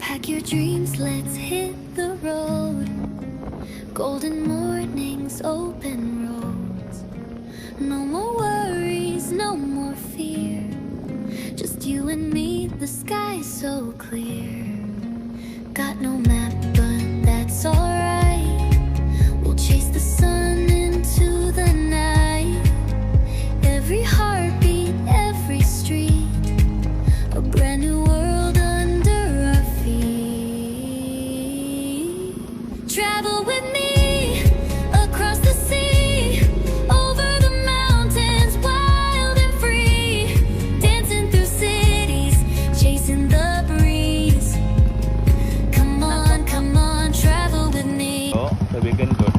Pack your dreams, let's hit the road. Golden mornings, open roads. No more worries, no more fear. Just you and me, the sky's so clear. Got no map, but that's alright. We'll chase the sun into the night. Every heartbeat, every street, a brand new world under our feet. Travel with me across the sea, over the mountains, wild and free, dancing through cities, chasing the breeze. Come on, travel with me. Oh, sabihin ko.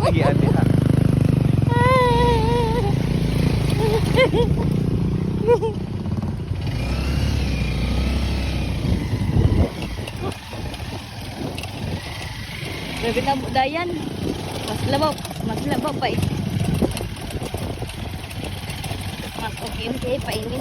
Nagian din ha. Grabe na budayan. Mas labaw pa eh. Mas okay pa ini.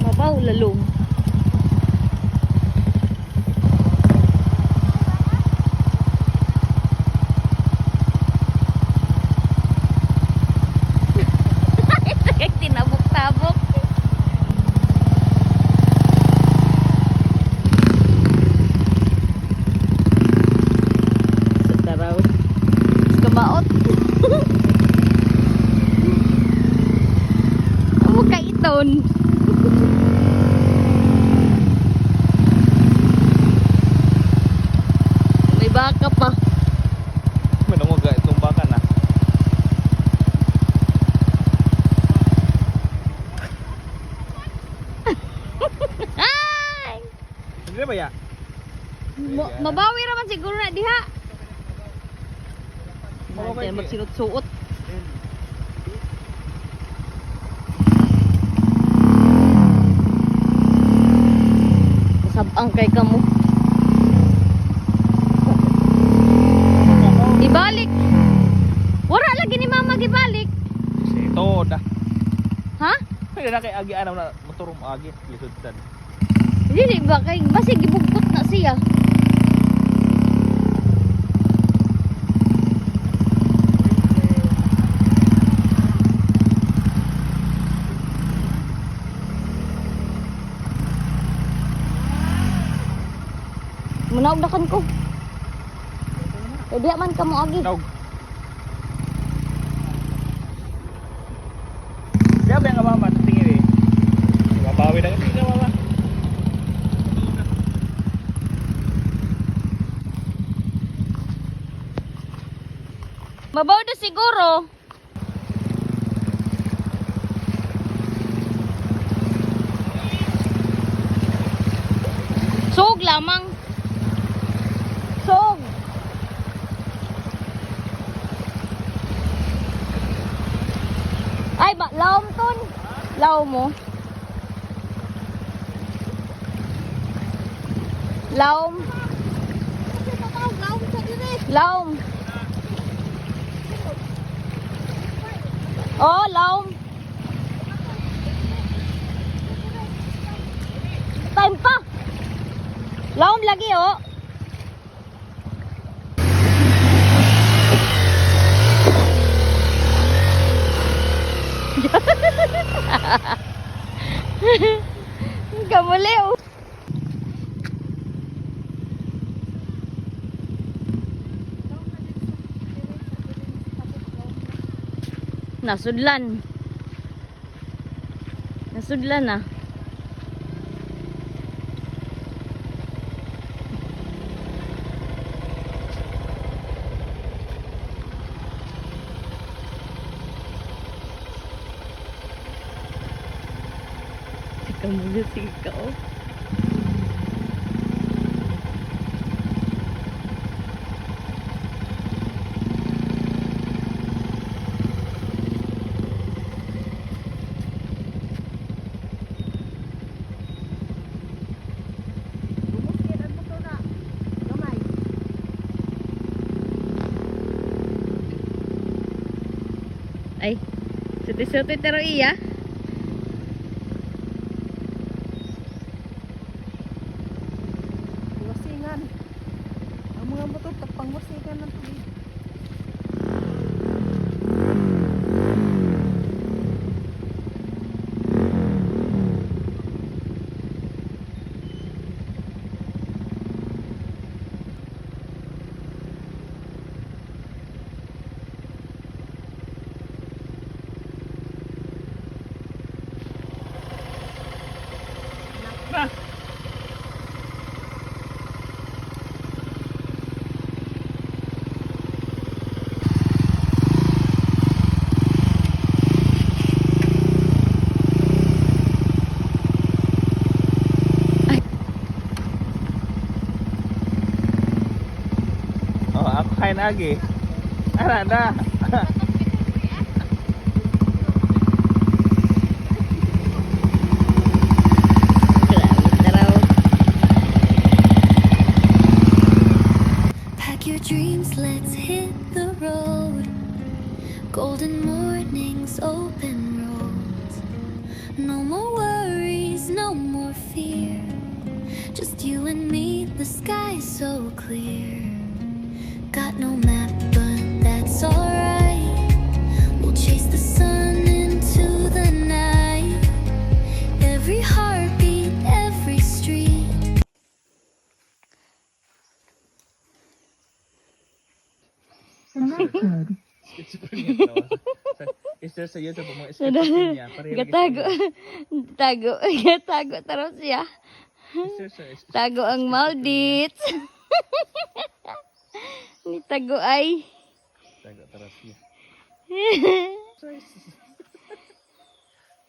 Mabaw lalong. Tinabok-tabok. Sutaraw. Kamaot. Amo ka iton. May baka pa. Manungo ga itong baka na. Ay! Hindi ba ya? Mabawi raman siguro na diha. Mabawi. Ay, magsinut-suot. Sabang kay kamo. Ibalik. Wala lagi ni mama gibalik. Ito da. Ha? Hindi na kay agi anam na motor mo agi lisod sad. Dili ba kay basi gibugkot na siya. Munaog-dakan ko. Pwede man ka mo agi. Naog. Grabe nga mama tingin eh. Mabawi na kasi ka mama. Mabaw na siguro. Sog lamang. Sog. Ay, laom ton. Laom mo. Laom. Laom. Oh, laom. Time pa. Laom lagi oh. Kamuli oh. Nasudlan. Nasudlan na. Kamuli si ikaw. Ay, suti-suti tero iya. Wasingan. Ang mga motor tapang wasingan ng tubig. Na. Oh, ako kain lagi. Ara na. Pack your dreams, let's hit the road. Golden mornings, open roads. No more worries, no more fear. Just you and me, the sky so clear. Got no map, but that's alright. We'll chase the sun into the night. Every heartbeat, every street. Is there sa YouTube mo schizophrenia? Gatago. Tago. Gatago taros siya. Tago ang Maldives. Ni tago ay. Tago taras niya.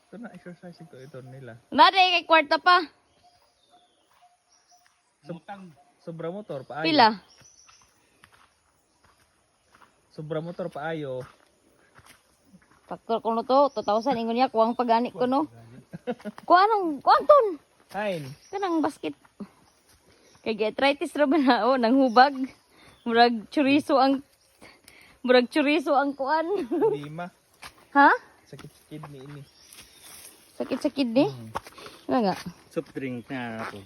Ito na exercise ko ito nila. Nada kay kwarta pa. Sobra motor paayo. Pila. Sobra motor paayo. Faktor ko no to, 2,000 ingon niya kuwang pagani ko no. Kuanong kuanton? Hain. Kanang basket. Kay arthritis ra ba na oh nang hubag. Murag chorizo ang kuan. Lima. Ha? Sakit sa kidney ini. Sakit sa kidney? Nga nga. Soft drink na ako.